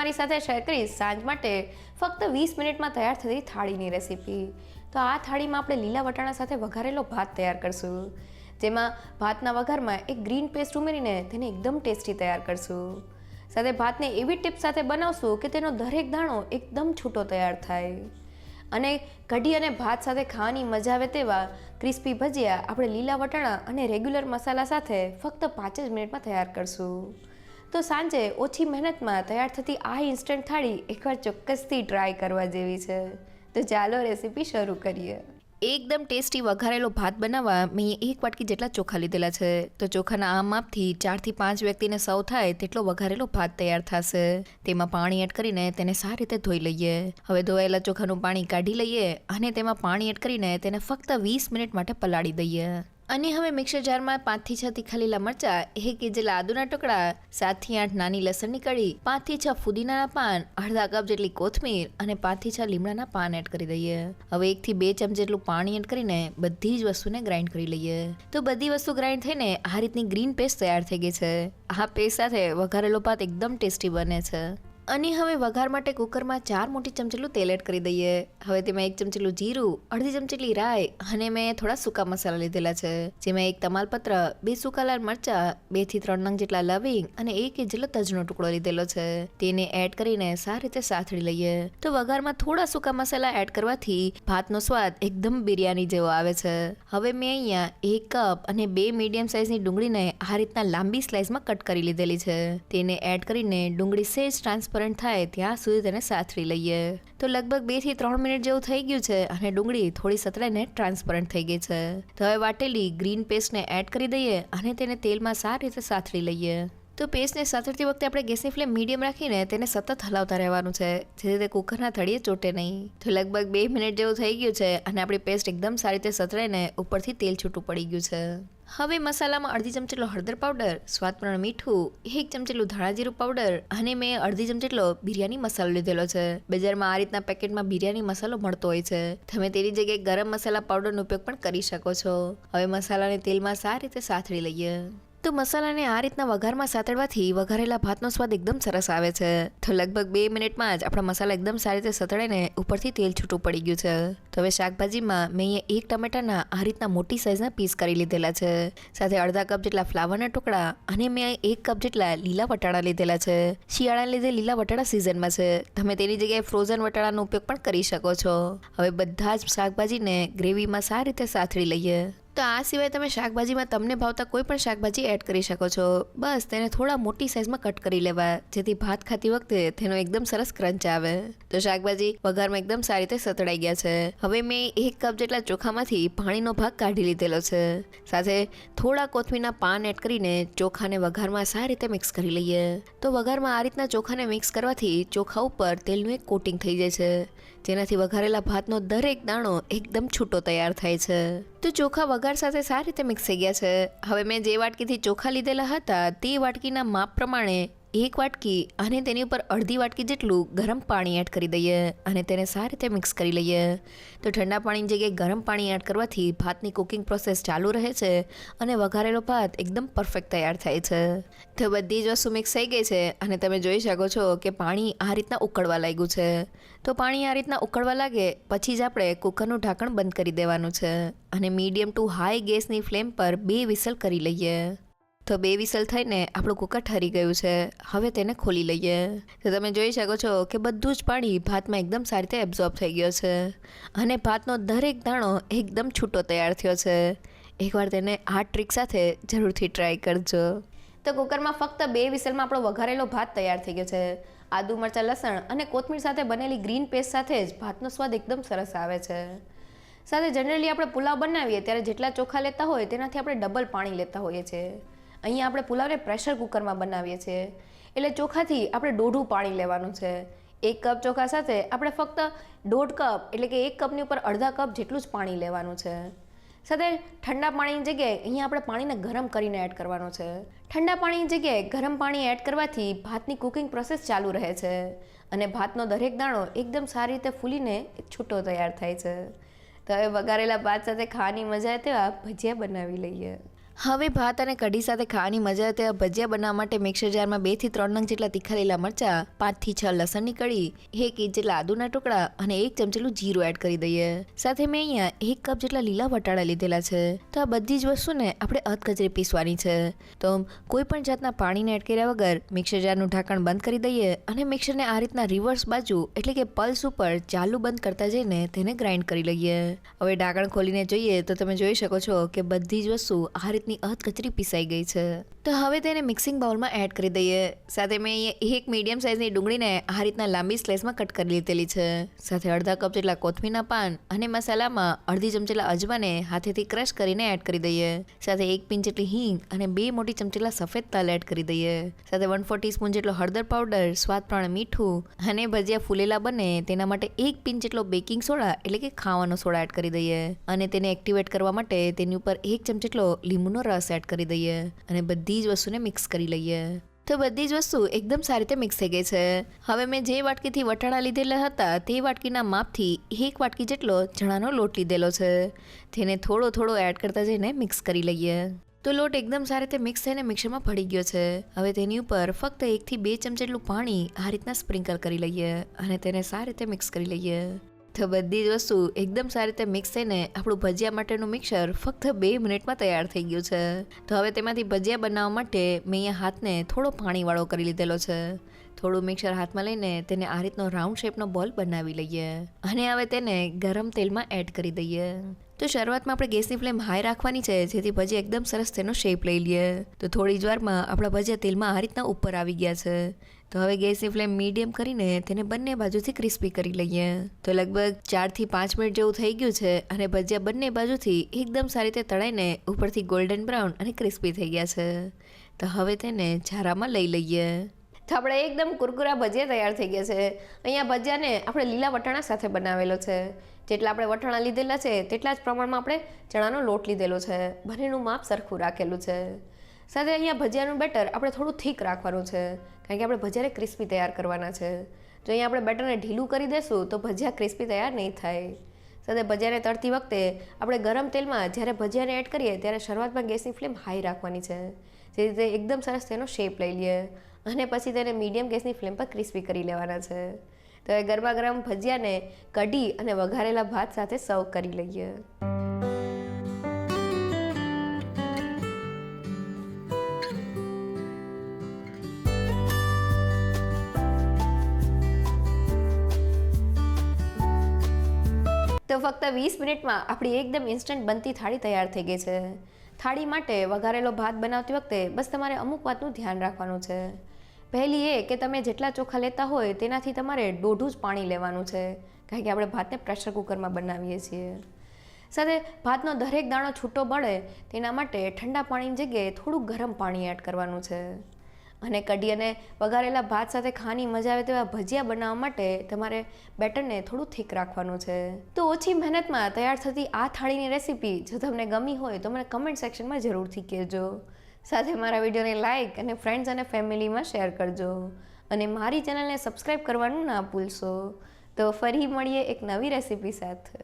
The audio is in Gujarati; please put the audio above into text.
તમારી સાથે શેર કરીશ સાંજ માટે ફક્ત 20 મિનિટમાં તૈયાર થતી થાળીની રેસીપી। તો આ થાળીમાં આપણે લીલા વટાણા સાથે વઘારેલો ભાત તૈયાર કરશું, જેમાં ભાતના વઘારમાં એક ગ્રીન પેસ્ટ ઉમેરીને તેને એકદમ ટેસ્ટી તૈયાર કરશું। સાથે ભાતને એવી ટીપ સાથે બનાવશું કે તેનો દરેક દાણો એકદમ છૂટો તૈયાર થાય અને કઢી અને ભાત સાથે ખાવાની મજા આવે તેવા ક્રિસ્પી ભજીયા આપણે લીલા વટાણા અને રેગ્યુલર મસાલા સાથે ફક્ત 5 જ મિનિટમાં તૈયાર કરશું। તો સાંજે ઓછી મહેનતમાં તૈયાર થતી આ ઇન્સ્ટન્ટ થાળી એકવાર ચોક્કસથી ટ્રાય કરવા જેવી છે। તો ચાલો રેસીપી શરૂ કરીએ। એકદમ ટેસ્ટી વઘારેલો ભાત બનાવવા મેં 1 વાટકી જેટલા ચોખા લીધેલા છે। તો ચોખાના આ માપથી 4 થી 5 વ્યક્તિને સર્વ થાય તેટલો વઘારેલો ભાત તૈયાર થશે। તેમાં પાણી એડ કરીને તેને સારી રીતે ધોઈ લઈએ। હવે ધોયેલા ચોખાનું પાણી કાઢી લઈએ અને તેમાં પાણી એડ કરીને તેને ફક્ત 20 મિનિટ માટે પલાળી દઈએ। અને હવે મિક્સર જારમાં 5 થી 6 તીખા લીલા મરચાં, 1 ઇંચ જેટલા આદુના ટુકડા, 7 થી 8 નાની લસણની કળી, 5 થી 6 ફુદીનાના પાન, અડધા કપ જેટલી કોથમીર અને 5 થી 6 લીમડાના પાન એડ કરી દઈએ। હવે 1 થી 2 ચમચી જેટલું પાણી એડ કરીને બધી જ વસ્તુને ગ્રાઇન્ડ કરી લઈએ। તો બધી વસ્તુ ગ્રાઇન્ડ થઈને આ રીતની ગ્રીન પેસ્ટ તૈયાર થઈ ગઈ છે। આ પેસ્ટ સાથે વઘારેલો ભાત એકદમ ટેસ્ટી બને છે। અને હવે વઘાર માટે કુકરમાં 4 મોટી ચમચીલું તેલ એડ કરી દઈએ। હવે તેમાં 1 ચમચીલું જીરું, અડધી ચમચીલી રાઈ અને મેં થોડા સૂકા મસાલા લીધેલા છે, જેમાં 1 તમાલપત્ર, 2 સૂકા લાલ મરચાં, 2 થી 3 નંગ જેટલા લવિંગ અને 1 ઇંચ જેટલો તજનો ટુકડો લીધેલો છે। તેને એડ કરીને સારી રીતે સાતળી લઈએ। તો વઘારમાં થોડા સૂકા મસાલા એડ કરવાથી ભાતનો સ્વાદ એકદમ બિરયાની જેવો આવે છે। હવે મેં અહીંયા 1 કપ અને 2 મીડિયમ સાઇઝની ડુંગળીને આ રીતના લાંબી સ્લાઇસમાં કટ કરી લીધેલી છે। તેને એડ કરીને ડુંગળી સેજ ટ્રાન્સપરન્ટ થાય ત્યાં સુધી તેને સાતળી લઈએ। તો લગભગ 2 થી 3 મિનિટ જેવું થઈ ગયું છે અને ડુંગળી થોડી સતળાઈને ટ્રાન્સપરન્ટ થઈ ગઈ છે। તો હવે વાટેલી ગ્રીન પેસ્ટને એડ કરી દઈએ અને તેને તેલમાં સારી રીતે સાતળી લઈએ। તો પેસ્ટને સાતળતી વખતે આપણે ગેસની ફ્લેમ મીડિયમ રાખીને તેને સતત હલાવતા રહેવાનું છે, જેથી તે કુકરના તળિયે ચોટે નહીં। તો લગભગ 2 મિનિટ જેવું થઈ ગયું છે અને આપણી પેસ્ટ એકદમ સારી રીતે સતળાઈને ઉપરથી તેલ છૂટું પડી ગયું છે। હવે મસાલામાં અડધી ચમચી જેટલો હળદર પાવડર, સ્વાદ પ્રમાણે મીઠું, 1 ચમચી જેટલું ધાણા જીરું પાવડર અને મેં અડધી ચમચી જેટલો બિરયાની મસાલો લીધેલો છે। બજારમાં આ રીતના પેકેટમાં બિરયાની મસાલો મળતો હોય છે, તમે તેની જગ્યાએ ગરમ મસાલા પાવડરનો ઉપયોગ પણ કરી શકો છો। હવે મસાલાને તેલમાં સારી રીતે સાતળી લઈએ। તો મસાલાને આ રીતના વઘારમાં સાતળવાથી વઘારેલા ભાતનો સ્વાદ એકદમ સરસ આવે છે। તો લગભગ 2 મિનિટમાં જ આપણા મસાલા એકદમ સારી રીતે સતળાઈને ઉપરથી તેલ છૂટું પડી ગયું છે। તો હવે શાકભાજીમાં મેં અહીંયા 1 ટમેટાના આ રીતના મોટી સાઇઝના પીસ કરી લીધેલા છે, સાથે અડધા કપ જેટલા ફ્લાવરના ટુકડા અને મેં 1 કપ જેટલા લીલા વટાણા લીધેલા છે। શિયાળાને લીધે લીલા વટાણા સિઝનમાં છે, તમે તેની જગ્યાએ ફ્રોઝન વટાણાનો ઉપયોગ પણ કરી શકો છો। હવે બધા જ શાકભાજીને ગ્રેવીમાં સારી રીતે સાતળી લઈએ। તો આ સિવાય તમે શાકભાજીમાં તમને ભાવતા કોઈ પણ શાકભાજી એડ કરી શકો છો। બસ તેને થોડા મોટી સાઇઝમાં કટ કરી લેવા, જેથી ભાત ખાતી વખતે તેનો એકદમ સરસ ક્રંચ આવે। તો શાકભાજી વઘારમાં એકદમ સારી રીતે સતળાઈ ગયા છે। હવે મેં 1 કપ જેટલા ચોખામાંથી પાણીનો ભાગ કાઢી લીધેલો છે, સાથે થોડા કોથમીરના પાન એડ કરીને ચોખાને વઘારમાં સારી રીતે મિક્સ કરી લઈએ। તો વઘારમાં આ રીતના ચોખાને મિક્સ કરવાથી ચોખા ઉપર તેલનું એક કોટિંગ થઈ જાય છે, જેનાથી વઘારેલા ભાતનો દરેક દાણો એકદમ છૂટો તૈયાર થાય છે। તો ચોખા વઘાર સાથે સારી રીતે મિક્સ થઈ ગયા છે। હવે મેં જે વાટકીથી ચોખા લીધેલા હતા તે વાટકીના માપ પ્રમાણે 1 વાટકી અને તેની ઉપર અડધી વાટકી જેટલું ગરમ પાણી એડ કરી દઈએ અને તેને સારી રીતે મિક્સ કરી લઈએ। તો ઠંડા પાણીની જગ્યાએ ગરમ પાણી એડ કરવાથી ભાતની કુકિંગ પ્રોસેસ ચાલુ રહે છે અને વઘારેલો ભાત એકદમ પરફેક્ટ તૈયાર થાય છે। તો બધી જ વસ્તુ મિક્સ થઈ ગઈ છે અને તમે જોઈ શકો છો કે પાણી આ રીતના ઉકળવા લાગ્યું છે। તો પાણી આ રીતના ઉકળવા લાગે પછી જ આપણે કુકરનું ઢાંકણ બંધ કરી દેવાનું છે અને મીડિયમ ટુ હાઈ ગેસની ફ્લેમ પર 2 વિસલ કરી લઈએ। તો 2 વિસલ થઈને આપણું કુકર ઠરી ગયું છે। હવે તેને ખોલી લઈએ। તો તમે જોઈ શકો છો કે બધું જ પાણી ભાતમાં એકદમ સારી રીતે એબ્ઝોર્બ થઈ ગયો છે અને ભાતનો દરેક દાણો એકદમ છૂટો તૈયાર થયો છે। એકવાર તેને આ ટ્રીક સાથે જરૂરથી ટ્રાય કરજો। તો કુકરમાં ફક્ત 2 વિસલમાં આપણો વઘારેલો ભાત તૈયાર થઈ ગયો છે। આદુ, મરચાં, લસણ અને કોથમીર સાથે બનેલી ગ્રીન પેસ્ટ સાથે જ ભાતનો સ્વાદ એકદમ સરસ આવે છે। સાથે જનરલી આપણે પુલાવ બનાવીએ ત્યારે જેટલા ચોખા લેતા હોય તેનાથી આપણે ડબલ પાણી લેતા હોઈએ છીએ। અહીંયા આપણે પુલાવને પ્રેશર કુકરમાં બનાવીએ છીએ, એટલે ચોખાથી આપણે દોઢું પાણી લેવાનું છે। 1 કપ ચોખા સાથે આપણે ફક્ત 1.5 કપ એટલે કે 1 કપની ઉપર અડધા કપ જેટલું જ પાણી લેવાનું છે। સાથે ઠંડા પાણીની જગ્યાએ અહીંયા આપણે પાણીને ગરમ કરીને એડ કરવાનું છે। ઠંડા પાણીની જગ્યાએ ગરમ પાણી એડ કરવાથી ભાતની કુકિંગ પ્રોસેસ ચાલુ રહે છે અને ભાતનો દરેક દાણો એકદમ સારી રીતે ફૂલીને છૂટો તૈયાર થાય છે। તો હવે વઘારેલા ભાત સાથે ખાવાની મજા આવે તેવા ભજીયા બનાવી લઈએ। હવે ભાત અને કઢી સાથે ખાવાની મજા આવે તેવા ભજીયા બનાવવા માટે મિક્સર જારમાં 2 થી 3 નંગ જેટલા તીખા લીલા મરચાં, 5 થી 6 લસણની કળી, 1 ઇંચ જેટલા આદુના ટુકડા અને 1 ચમચેલું જીરું એડ કરી દઈએ. સાથે મેં અહીંયા 1 કપ જેટલા લીલા વટાણા લીધેલા છે. તો આ બધી જ વસ્તુને આપણે અધકચરી પીસવાની છે. તો કોઈ પણ જાતના પાણીને એડ કર્યા વગર મિક્સર જારનું ઢાંકણ બંધ કરી દઈએ અને મિક્સરને આ રીતના રિવર્સ બાજુ એટલે કે પલ્સ ઉપર ચાલુ બંધ કરતા જઈને તેને ગ્રાઇન્ડ કરી લઈએ. હવે ઢાંકણ ખોલીને જોઈએ તો તમે જોઈ શકો છો કે બધી જ વસ્તુ આ રીતની અધકચરી પીસાઈ ગઈ છે. તો હવે તેને મિક્સિંગ બાઉલમાં એડ કરી દઈએ. સાથે મેં અહીંયા 1 મીડિયમ સાઇઝની ડુંગળીને આ રીતના લાંબી સ્લાઇસમાં કટ કરી લીધેલી છે. સાથે અડધા કપ જેટલા કોથમીરના પાન અને મસાલામાં અડધી ચમચેલા અજમાને હાથેથી ક્રશ કરીને એડ કરી દઈએ. સાથે 1 પિંચ જેટલી હિંગ અને 2 મોટી ચમચેલા સફેદ તલ એડ કરી દઈએ. સાથે 1/4 ટીસ્પૂન જેટલો હળદર પાવડર, સ્વાદ પ્રમાણે મીઠું અને ભજીયા ફૂલેલા બને તેના માટે 1 પિંચ જેટલો બેકિંગ સોડા એટલે કે ખાવાનો સોડા એડ કરી દઈએ. અને તેને એક્ટિવેટ કરવા માટે તેની ઉપર 1 ચમચ જેટલો લીંબુનો રસ એડ કરી દઈએ અને બધી જ વસ્તુને મિક્સ કરી લઈએ. તો બધી જ વસ્તુ એકદમ સારી રીતે મિક્સ થઈ ગઈ છે. હવે મેં જે વાટકીથી વટાણા લીધેલા હતા તે વાટકીના માપથી 1 વાટકી જેટલો ચણાનો લોટ લીધેલો છે. તેને થોડો થોડો એડ કરતા જઈને મિક્સ કરી લઈએ. તો લોટ એકદમ સારી રીતે મિક્સ થઈને મિક્સરમાં ભળી ગયો છે. હવે તેની ઉપર ફક્ત 1 થી 2 ચમચ જેટલું પાણી આ રીતના સ્પ્રિંકલ કરી લઈએ અને તેને સારી રીતે મિક્સ કરી લઈએ. તો બધી જ વસ્તુ એકદમ સારી રીતે મિક્સ થઈને આપણું ભજીયા માટેનું મિક્સર ફક્ત 2 મિનિટમાં તૈયાર થઈ ગયું છે. તો હવે તેમાંથી ભજીયા બનાવવા માટે મેં અહીંયા હાથને થોડો પાણીવાળો કરી લીધેલો છે. થોડું મિક્સર હાથમાં લઈને તેને આ રીતનો રાઉન્ડ શેપનો બોલ બનાવી લઈએ અને હવે તેને ગરમ તેલમાં એડ કરી દઈએ. તો શરૂઆતમાં આપણે ગેસની ફ્લેમ હાઈ રાખવાની છે જેથી ભજીયા એકદમ સરસ તેનો શેપ લઈ લઈએ. તો થોડી જ વારમાં આપણા ભજીયા તેલમાં આ રીતના ઉપર આવી ગયા છે. તો હવે ગેસની ફ્લેમ મીડિયમ કરીને તેને બંને બાજુથી ક્રિસ્પી કરી લઈએ. તો લગભગ 4 થી 5 મિનિટ જેવું થઈ ગયું છે અને ભજીયા બંને બાજુથી એકદમ સારી રીતે તળાઈને ઉપરથી ગોલ્ડન બ્રાઉન અને ક્રિસ્પી થઈ ગયા છે. તો હવે તેને ઝારામાં લઈ લઈએ. તો આપણે એકદમ કુરકુરા ભજીયા તૈયાર થઈ ગયા છે. અહીંયા ભજીયાને આપણે લીલા વટાણા સાથે બનાવેલો છે. જેટલા આપણે વટાણા લીધેલા છે તેટલા જ પ્રમાણમાં આપણે ચણાનો લોટ લીધેલો છે. બંનેનું માપ સરખું રાખેલું છે. સાથે અહીંયા ભજીયાનું બેટર આપણે થોડું થીક રાખવાનું છે કારણ કે આપણે ભજીયાને ક્રિસ્પી તૈયાર કરવાના છે. જો અહીંયા આપણે બેટરને ઢીલું કરી દેશું તો ભજીયા ક્રિસ્પી તૈયાર નહીં થાય. સાથે ભજીયાને તળતી વખતે આપણે ગરમ તેલમાં જ્યારે ભજીયાને એડ કરીએ ત્યારે શરૂઆતમાં ગેસની ફ્લેમ હાઈ રાખવાની છે જેથી તે એકદમ સરસ તેનો શેપ લઈ લઈએ અને પછી તેને મીડિયમ ગેસની ફ્લેમ પર ક્રિસ્પી કરી લેવાના છે. તો એ ગરમા ગરમ ભજીયાને કઢી અને વઘારેલા ભાત સાથે સર્વ કરી લઈએ. તો ફક્ત 20 મિનિટમાં આપણી એકદમ ઇન્સ્ટન્ટ બનતી થાળી તૈયાર થઈ ગઈ છે. થાળી માટે વઘારેલો ભાત બનાવતી વખતે બસ તમારે અમુક વાતનું ધ્યાન રાખવાનું છે. પહેલી એ કે તમે જેટલા ચોખા લેતા હોય તેનાથી તમારે દોઢું જ પાણી લેવાનું છે કારણ કે આપણે ભાતને પ્રેશર કુકરમાં બનાવીએ છીએ. સાથે ભાતનો દરેક દાણો છૂટો બળે તેના માટે ઠંડા પાણીની જગ્યાએ થોડું ગરમ પાણી એડ કરવાનું છે. અને કઢી અને વઘારેલા ભાત સાથે ખાવાની મજા આવે તેવા ભજીયા બનાવવા માટે તમારે બેટરને થોડું થીક રાખવાનું છે. તો ઓછી મહેનતમાં તૈયાર થતી આ થાળીની રેસીપી જો તમને ગમી હોય તો મને કમેન્ટ સેક્શનમાં જરૂરથી કહેજો. સાથે મારા વિડીયોને લાઇક અને ફ્રેન્ડ્સ અને ફેમિલીમાં શેર કરજો અને મારી ચેનલને સબસ્ક્રાઈબ કરવાનું ના ભૂલશો. તો ફરી મળીએ એક નવી રેસીપી સાથે.